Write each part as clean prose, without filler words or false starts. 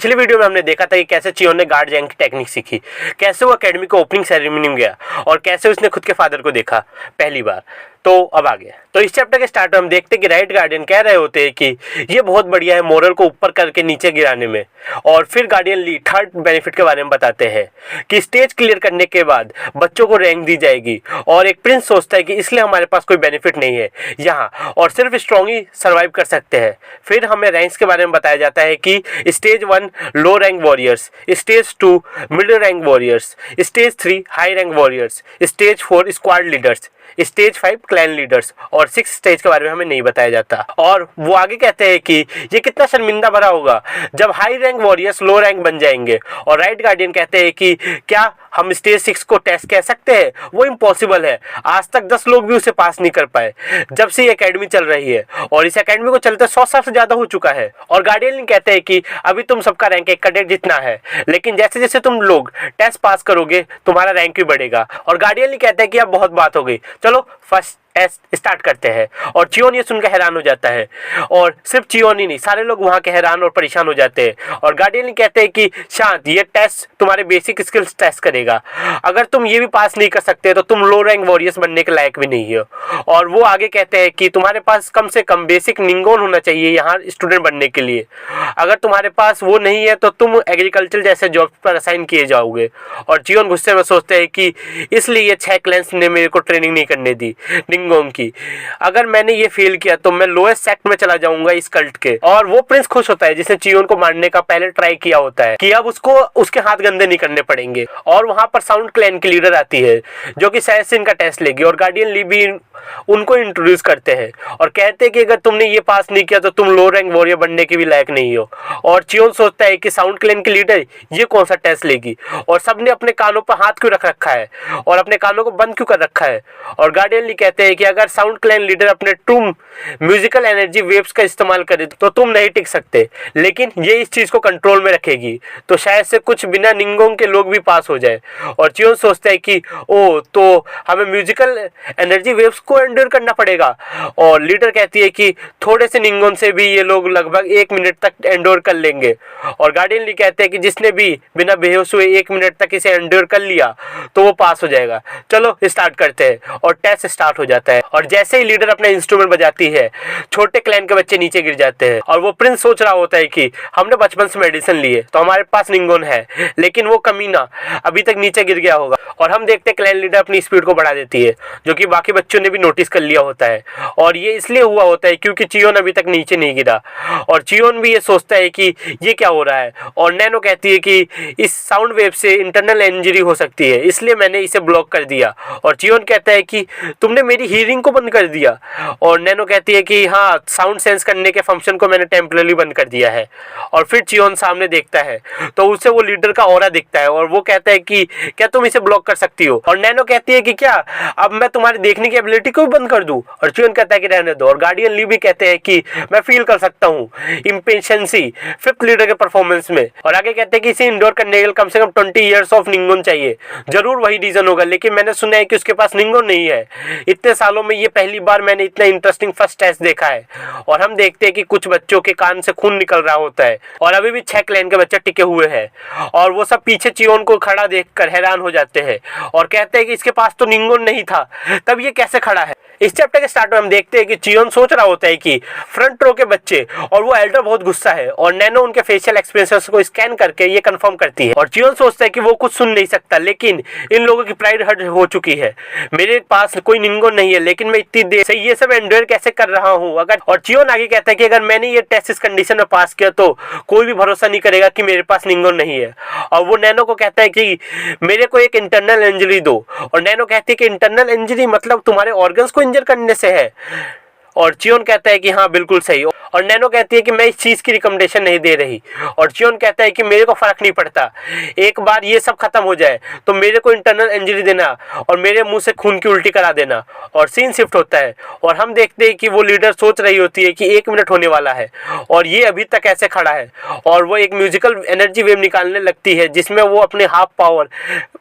पिछले वीडियो में हमने देखा था कि कैसे चियोन ने गार्ड जैंग की टेक्निक सीखी, कैसे वो एकेडमी को ओपनिंग सेरेमनी में गया और कैसे उसने खुद के फादर को देखा पहली बार। तो अब आ गया। तो इस चैप्टर के स्टार्ट में हम देखते हैं कि राइट गार्डियन कह रहे होते हैं कि ये बहुत बढ़िया है मोरल को ऊपर करके नीचे गिराने में। और फिर गार्डियन ली थर्ड बेनिफिट के बारे में बताते हैं कि स्टेज क्लियर करने के बाद बच्चों को रैंक दी जाएगी और एक प्रिंस सोचता है कि इसलिए हमारे पास कोई बेनिफिट नहीं है यहाँ और सिर्फ स्ट्रॉन्ग ही सर्वाइव कर सकते हैं। फिर हमें रैंक्स के बारे में बताया जाता है कि स्टेज 1 लो rank warriors, stage 2 middle rank warriors, stage 3 high rank warriors, stage 4 squad leaders, stage 5 clan leaders और 6 स्टेज के बारे में हमें नहीं बताया जाता। और वो आगे कहते हैं कि ये कितना शर्मिंदा भरा होगा जब हाई रैंक वॉरियर्स लो रैंक बन जाएंगे। और राइट गार्डियन कहते हैं कि क्या हम स्टेज 6 को टेस्ट कह सकते हैं, वो इम्पॉसिबल है। आज तक 10 लोग भी उसे पास नहीं कर पाए जब से ये एकेडमी चल रही है और इस एकेडमी को चलते 100 साल से ज्यादा हो चुका है। और गार्डियन कहते हैं कि अभी तुम सबका रैंक एक कैडेट जितना है, लेकिन जैसे जैसे तुम लोग टेस्ट पास करोगे तुम्हारा रैंक भी बढ़ेगा। और गार्डियन कहते हैं कि अब बहुत बात हो गई, चलो फर्स्ट टेस्ट स्टार्ट करते हैं। और चियोन ये सुनकर हैरान हो जाता है और सिर्फ चियोन ही नहीं सारे लोग वहां के हैरान और परेशान हो जाते हैं। और गार्डियन कहते हैं कि शांत, ये टेस्ट तुम्हारे बेसिक स्किल्स टेस्ट करेगा, अगर तुम ये भी पास नहीं कर सकते तो तुम लो रैंक वॉरियर्स बनने के लायक भी नहीं हो। और वो आगे कहते हैं कि तुम्हारे पास कम से कम बेसिक निंगोन होना चाहिए यहाँ स्टूडेंट बनने के लिए, अगर तुम्हारे पास वो नहीं है तो तुम एग्रीकल्चर जैसे जॉब पर असाइन किए जाओगे। और चियोन गुस्से में सोचते हैं कि इसलिए ये 6 क्लैंस ने मेरे को ट्रेनिंग नहीं करने दी निंगोंग की, अगर मैंने ये फेल किया तो मैं लोएस्ट सेक्ट में चला जाऊंगा इस कल्ट के। और वो प्रिंस खुश होता है जिसने चियोन को मारने का पहले ट्राई किया होता है कि अब उसको उसके हाथ गंदे नहीं करने पड़ेंगे। और वहां पर साउंड क्लैन की लीडर आती है जो कि सैसिन का टेस्ट लेगी और गार्डियन ली भी उनको इंट्रोड्यूस करते हैं और कहते हैं कि अगर तुमने ये पास नहीं किया तो तुम लो रैंक वॉरियर बनने के भी लायक नहीं हो। और चियोन सोचता है कि साउंड क्लैन की लीडर ये कौन सा टेस्ट लेगी और सबने अपने कानों पर हाथ क्यों रख रखा है और अपने कानों को बंद क्यों कर रखा है। और गार्डियन ली कहते हैं कि अगर साउंड क्लैन लीडर अपने ट्रू म्यूजिकल एनर्जी वेव्स का इस्तेमाल करे तो तुम नहीं टिक सकते, लेकिन ये इस चीज को कंट्रोल में रखेगी तो शायद से कुछ बिना निंगोंग के लोग भी पास हो जाए। और चियोन सोचता है कि ओ तो हमें म्यूजिकल एनर्जी वेव्स को एंड्योर करना पड़ेगा। और लीडर कहती है कि थोड़े से निंगोन से भी ये लोग लगभग 1 मिनट तक एंड्योर कर लेंगे। और गार्डियन ली कहते हैं कि जिसने भी बिना बेहोश हुए 1 मिनट तक इसे एंड्योर कर लिया तो वो पास हो जाएगा। चलो स्टार्ट करते हैं। और टेस्ट स्टार्ट हो जाता है और जैसे ही लीडर अपना इंस्ट्रूमेंट बजाती है छोटे क्लैन के बच्चे नीचे गिर जाते हैं। और वो प्रिंस सोच रहा होता है कि हमने बचपन से मेडिसिन ली है तो हमारे पास निंगोन है, लेकिन वो कमीना अभी तक नीचे गिर गया होगा। और हम देखते हैं क्लैन लीडर अपनी स्पीड को बढ़ा देती है जो कि बाकी बच्चों ने भी नोटिस कर लिया होता है। और ये इसलिए हुआ होता है क्योंकि चियोन अभी तक नीचे नहीं गिरा। और चियोन भी ये सोचता है कि ये क्या हो रहा है। और नैनो कहती है कि इस साउंड वेव से इंटरनल इंजरी हो सकती है, इसलिए मैंने इसे ब्लॉक कर दिया। और चियोन कहता है कि तुमने मेरी हीयरिंग को बंद कर दिया। और नैनो कहती है कि हाँ, साउंड सेंस करने के फंक्शन को मैंने टेम्पररी बंद कर दिया है। और फिर चियोन सामने देखता है तो उसे वो लीडर का ऑरा दिखता है और वो कहता है कि क्या तुम इसे ब्लॉक कर सकती हो। और नैनो कहती है कि क्या अब मैं तुम्हारी देखने की एबिलिटी को भी बंद कर दूं। और चियोन कहता है कि रहने दो। और गार्डियन ली भी कहते हैं कि मैं फील कर सकता हूँ इम्पेशेंसी 5th लीडर के परफॉर्मेंस में। और आगे कहते हैं कि इसे इंडोर करने के लिए कम से कम 20 ईयर्स ऑफ निंगोन चाहिए। जरूर वही रीजन होगा, लेकिन मैंने सुना है कि उसके पास निंगोन नहीं है। इतने सालों में ये पहली बार मैंने इतना इंटरेस्टिंग फर्स्ट टेस्ट देखा है। और हम देखते हैं कि कुछ बच्चों के कान से खून निकल रहा होता है और अभी भी 6 क्लैन के बच्चे टिके हुए हैं। और वो सब पीछे चियोन को खड़ा देखकर हैरान हो जाते हैं और कहते हैं कि इसके पास तो निंगोन नहीं था, तब ये कैसे खड़ा है। इस चैप्टर के स्टार्ट में हम देखते हैं कि चियोन सोच रहा होता है कि फ्रंट रो के बच्चे और वो एल्डर बहुत गुस्सा है। और नैनो उनके फेशियल एक्सप्रेशंस को स्कैन करके ये कंफर्म करती है। और चियोन सोचता है कि वो कुछ सुन नहीं सकता, लेकिन इन लोगों की प्राइड हर्ट हो चुकी है। मेरे पास कोई निंगोन नहीं है, लेकिन मैं इतनी देर से ये सब एंड्योर कैसे कर रहा हूँ। और चियोन आगे कहता है कि अगर मैंने ये टेस्ट इस कंडीशन में पास किया तो कोई भी भरोसा नहीं करेगा कि मेरे पास निंगोन नहीं है। और वो नैनो को कहता है कि मेरे को एक इंटरनल इंजरी दो। और नैनो कहती है कि इंटरनल इंजरी मतलब तुम्हारे ऑर्गन्स को इंजर करने से है। और चियोन कहता है कि हाँ बिल्कुल सही। और नैनो कहती है कि मैं इस चीज़ की रिकमेंडेशन नहीं दे रही। और चियोन कहता है कि मेरे को फ़र्क नहीं पड़ता, एक बार ये सब खत्म हो जाए तो मेरे को इंटरनल इंजरी देना और मेरे मुंह से खून की उल्टी करा देना। और सीन शिफ्ट होता है और हम देखते हैं कि वो लीडर सोच रही होती है कि 1 मिनट होने वाला है और ये अभी तक ऐसे खड़ा है। और वो एक म्यूजिकल एनर्जी वेव निकालने लगती है जिसमें वो अपने हाफ पावर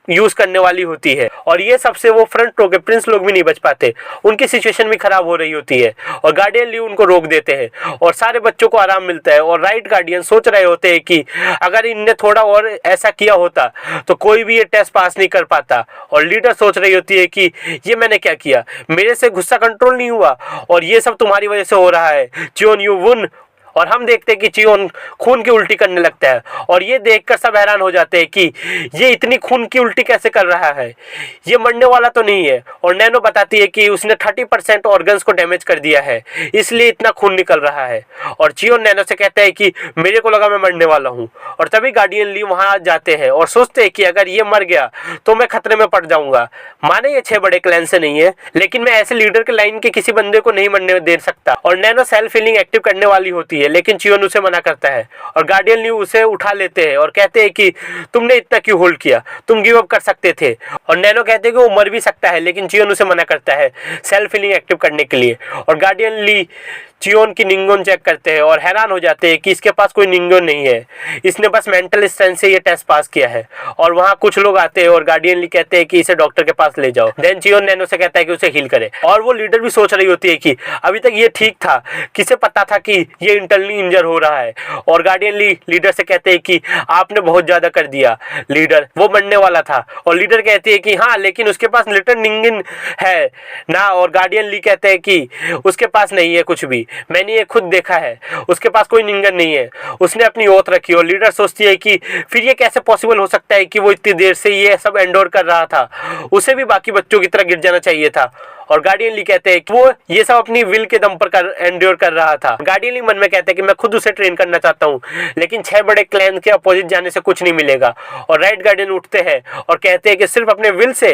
यूज़ करने वाली होती है। और ये सबसे वो फ्रंट रो के प्रिंस लोग भी नहीं बच पाते, उनकी सिचुएशन भी खराब हो रही होती है। और गार्डियन ली उनको रोक देते हैं और सारे बच्चों को आराम मिलता है। और राइट गार्डियन सोच रहे होते हैं कि अगर इनने थोड़ा और ऐसा किया होता तो कोई भी ये टेस्ट पास नहीं कर पाता। और लीडर सोच रही होती है कि ये मैंने क्या किया, मेरे से गुस्सा कंट्रोल नहीं हुआ और ये सब तुम्हारी वजह से हो रहा है। चियोन यू वुन। और हम देखते हैं कि चियोन खून की उल्टी करने लगता है और ये देखकर सब हैरान हो जाते हैं कि ये इतनी खून की उल्टी कैसे कर रहा है, ये मरने वाला तो नहीं है। और नैनो बताती है कि उसने 30% ऑर्गन्स को डैमेज कर दिया है, इसलिए इतना खून निकल रहा है। और चियोन नैनो से कहता है कि मेरे को लगा मैं मरने वाला हूँ। और तभी गार्डियन ली वहाँ जाते हैं और सोचते हैं कि अगर ये मर गया तो मैं खतरे में पड़ जाऊंगा। माने ये 6 बड़े क्लैन से नहीं है, लेकिन मैं ऐसे लीडर के लाइन के किसी बंदे को नहीं मरने दे सकता। और नैनो सेल्फ हीलिंग एक्टिव करने वाली होती है, लेकिन चियोन उसे मना करता है। और गार्डियन ली उसे उठा लेते हैं और कहते हैं कि तुमने इतना क्यों होल्ड किया, तुम गिव अप कर सकते थे। और नैनो कहते हैं कि वो मर भी सकता है, लेकिन चियोन उसे मना करता है सेल्फ हीलिंग एक्टिव करने के लिए। और गार्डियन ली चियोन की निंगोन चेक करते हैं और हैरान हो जाते हैं कि इसके पास कोई निंगोन नहीं है, इसने बस मेंटल स्ट्रेंथ से ये टेस्ट पास किया है। और वहाँ कुछ लोग आते हैं और गार्डियन ली कहते हैं कि इसे डॉक्टर के पास ले जाओ। देन चियोन नैनो से कहता है कि उसे हील करे। और वो लीडर भी सोच रही होती है कि अभी तक ये ठीक था, किसे पता था कि ये इंटरनली इंजर हो रहा है। और गार्डियन ली लीडर से कहते हैं कि आपने बहुत ज्यादा कर दिया लीडर, वो मरने वाला था। और लीडर कहती है कि हाँ, लेकिन उसके पास लिटिल निंगन है ना। और गार्डियन ली कहते हैं कि उसके पास नहीं है कुछ भी, मैंने ये खुद देखा है, उसके पास कोई निंगन नहीं है, उसने अपनी ओथ रखी। और लीडर सोचती है कि फिर ये कैसे पॉसिबल हो सकता है कि वो इतनी देर से ये सब एंडोर कर रहा था, उसे भी बाकी बच्चों की तरह गिर जाना चाहिए था। और गार्डियन ली कहते हैं कि वो ये सब अपनी विल के दम पर एंड्योर कर रहा था। गार्डियन ली मन में कहते हैं कि मैं खुद उसे ट्रेन करना चाहता हूँ, लेकिन 6 बड़े क्लैन के अपोजिट जाने से कुछ नहीं मिलेगा। और राइट गार्डियन उठते हैं और कहते हैं कि सिर्फ अपने विल से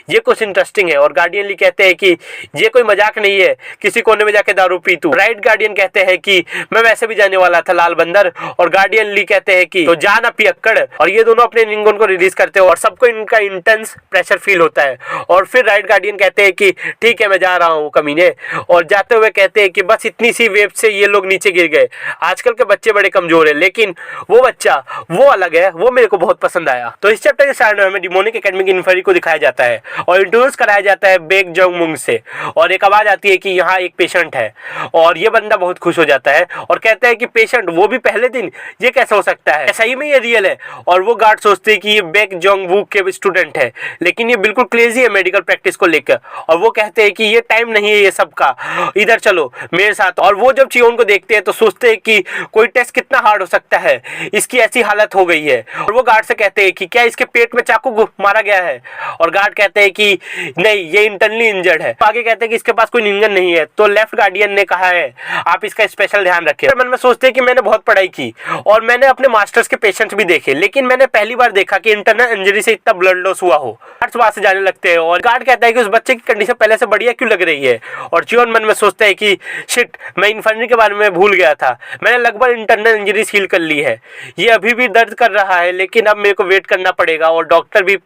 ये कुछ इंटरेस्टिंग है। और गार्डियन ली कहते हैं कि ये कोई मजाक नहीं है, किसी कोने में जाके दारू पी तू। राइट गार्डियन कहते हैं कि मैं वैसे भी जाने वाला था लाल बंदर। और गार्डियन ली कहते हैं कि तो जा ना पियक्कड़। और ये दोनों अपने निंगोन को रिलीज करते हैं और सबको इनका इंटेंस प्रेशर फील होता है। और फिर राइट गार्डियन कहते हैं कि ठीक है, मैं जा रहा हूँ कमीने। और जाते हुए कहते हैं कि बस इतनी सी वेव से ये लोग नीचे गिर गए, आजकल के बच्चे बड़े कमजोर है, लेकिन वो बच्चा वो अलग है, वो मेरे को बहुत पसंद आया। तो इस चैप्टर के स्टार्ट में हमें डिमोनिक एकेडमी की इन्फरी को दिखाया जाता है और इंट्रोड्यूस कराया जाता है बेक जंगमुंग से। और एक आवाज आती है कि यहाँ एक पेशेंट है और ये बंदा बहुत खुश हो जाता है और कहता है कि पेशेंट, वो भी पहले दिन, ये कैसे हो सकता है, सही में ये रियल है। और वो गार्ड सोचते हैं कि ये बेक जोंगवू के स्टूडेंट है, लेकिन ये बिल्कुल क्रेजी है मेडिकल प्रैक्टिस को लेकर। और वो कहते हैं कि ये टाइम नहीं है ये सब का, इधर चलो मेरे साथ। और वो जब चियोन को देखते हैं तो सोचते हैं कि कोई टेस्ट कितना हार्ड हो सकता है, इसकी ऐसी हालत हो गई है। और वो गार्ड से कहते हैं कि क्या इसके पेट में चाकू मारा गया है। और गार्ड कहते हैं कि नहीं, ये इंटरनली इंजर्ड है। आगे कहते हैं कि इसके पास कोई निंगन नहीं है। तो लेफ्ट गार्डियन ने कहा है आप इसका स्पेशल ध्यान रखें। मन में सोचते हैं कि मैंने बहुत पढ़ाई की और मैंने अपने मास्टर्स के पेशेंट्स भी देखे, लेकिन मैंने पहली बार देखा कि इंटरनल इंजरी से इतना ब्लड लॉस हुआ हो। वहां से जाने लगते हैं और गार्ड कहता है कि उस बच्चे की कंडीशन पहले से बढ़िया क्यों लग रही है। और चियोन मन में सोचता है कि शिट, मैं इन्फर्मरी के बारे में भूल गया था, मैंने लगभग इंटरनल इंजरीज हील कर ली है, ये अभी भी दर्द कर रहा है, लेकिन अब मेरे को वेट करना पड़ेगा। और डॉक्टर भी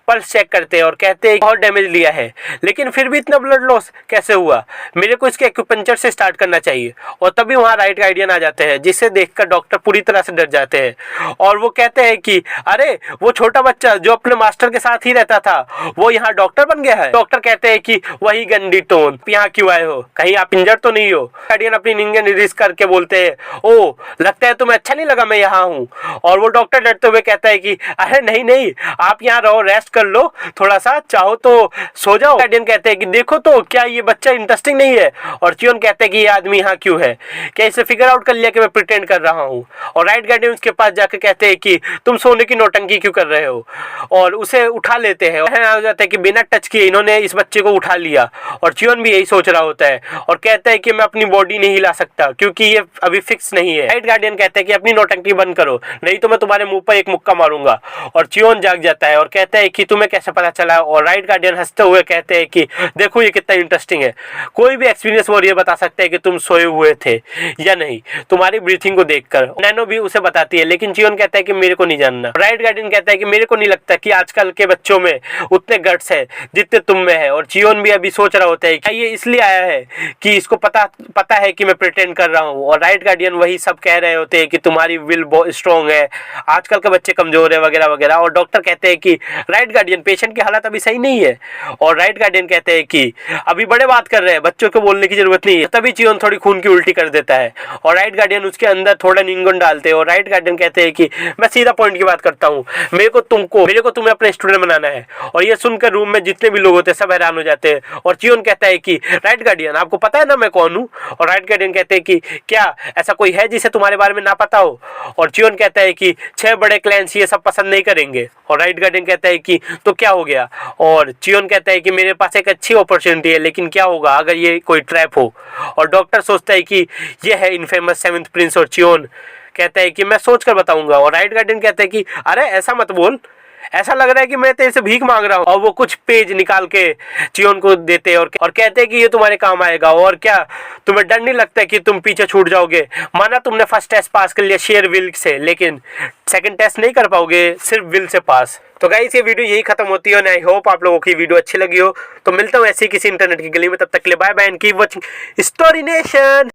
पल्स चेक करते हैं और कहते हैं बहुत डैमेज लिया है, लेकिन फिर भी इतना ब्लड लॉस कैसे हुआ, मेरे को इसके एक्यूपंक्चर से स्टार्ट करना चाहिए। और तभी वहाँ राइट गार्डियन आ जाते हैं, जिसे देखकर डॉक्टर पूरी तरह से डर जाते हैं। और वो कहते हैं कि अरे वो छोटा बच्चा जो अपने मास्टर के साथ ही रहता था, वो यहाँ डॉक्टर बन गया है। डॉक्टर कहते हैं कि वही गंदी टोन, यहाँ क्यों आए हो, कहीं आप इंजर तो नहीं हो। गार्डियन अपनी निंगन रिलीज करके बोलते हैं ओ लगता है तुम्हें अच्छा नहीं लगा मैं यहाँ हूँ। और वो डॉक्टर डरते हुए कहता है कि अरे नहीं नहीं, आप यहाँ रहो, रेस्ट कर लो, थोड़ा सा चाहो तो सो जाओ। गार्डियन कहते हैं कि देखो तो क्या ये बच्चा इंटरेस्टिंग नहीं है। और चियोन कहते हैं कि ये आदमी यहाँ क्यों है, क्या इसे फिगर आउट कर लिया कि मैं प्रिटेंड कर रहा हूँ। और राइट गार्डियन उसके पास जाकर कहते हैं कि तुम सोने की नौटंकी क्यों कर रहे हो, और उसे उठा लेते हैं। हो जाता है कि बिना टच किए इन्होंने इस बच्चे को उठा लिया। और चियोन भी यही सोच रहा होता है और कहता है कि मैं अपनी बॉडी नहीं हिला सकता क्योंकि ये अभी फिक्स नहीं है। राइट गार्डियन कहते हैं कि अपनी नौटंकी बंद करो, नहीं तो मैं तुम्हारे मुंह पर एक मुक्का मारूंगा। और चियोन जाग जाता है और कहता है कि तुम्हें कैसे पता चला। और राइट गार्डियन हंसते हुए कहते हैं कि देखो ये कितना इंटरेस्टिंग है, कोई भी एक्सपीरियंस वॉरियर बता सकता है कि तुम सोए हुए थे या नहीं तुम्हारी ब्रीथिंग को देखकर। नैनो भी उसे बताती है, लेकिन चियोन कहता है कि मेरे को नहीं जानना। राइट गार्डियन कहता है कि मेरे को नहीं लगता कि आजकल के बच्चों में उतने गट्स है जितने तुम में है। और चियोन भी अभी सोच रहा होता है कि ये इसलिए आया है कि इसको पता है कि मैं प्रिटेंड कर रहा हूँ, और राइट गार्डियन वही सब कह रहे होते हैं कि तुम्हारी विल बहुत स्ट्रॉन्ग है, आजकल के बच्चे कमजोर है वगैरह वगैरह। और डॉक्टर कहते हैं कि राइट गार्डियन पेशेंट की हालत अभी सही नहीं है, और राइट गार्डियन कहते हैं कि अभी बड़े बात कर रहे हैं, बच्चों को बोलने की जरूरत नहीं है। तभी चियोन थोड़ी खून की उल्टी कर देता है और राइट गार्डियन उसके अंदर थोड़ा निंगन डालते हैं, और राइट गार्डियन कहते हैं कि मैं सीधा पॉइंट की बात करता हूँ, मेरे को तुम्हें अपने स्टूडेंट बनाना है। और ये सुनकर रूम में जितने भी लोग होते हैं सब हैरान हो जाते हैं, और चियोन कहता है कि राइट गार्डियन आपको पता है ना मैं कौन हूँ? और राइट गार्डियन कहते हैं कि क्या ऐसा कोई है जिसे तुम्हारे बारे में ना पता हो? और चियोन कहता है कि 6 बड़े क्लैंस ये सब पसंद नहीं करेंगे। और राइट गार्डियन कहता है कि तो क्या हो गया? और चियोन कहता है कि मेरे पास एक अच्छी अपॉर्चुनिटी है, लेकिन क्या होगा अगर ये कोई ट्रैप हो? और डॉक्टर सोचता है कि ये है इनफेमस 7th प्रिंस, और चियोन कहता है कि मैं सोच कर बताऊंगा। और राइट गार्डियन कहता है कि अरे ऐसा मत बोल, ऐसा लग रहा है कि मैं तेरे से भीख मांग रहा हूँ। और वो कुछ पेज निकाल के चियोन को देते और कहते हैं कि ये तुम्हारे काम आएगा। और क्या तुम्हें डर नहीं लगता कि तुम पीछे छूट जाओगे? माना तुमने फर्स्ट टेस्ट पास कर लिया शेयर विल से, लेकिन सेकंड टेस्ट नहीं कर पाओगे सिर्फ विल से पास। तो गाइस ये वीडियो यही खत्म होती है, और आई होप आप लोगों की वीडियो अच्छी लगी हो। तो मिलता हूँ ऐसी किसी इंटरनेट की गली में, तब तक के लिए bye bye and keep watching Story nation.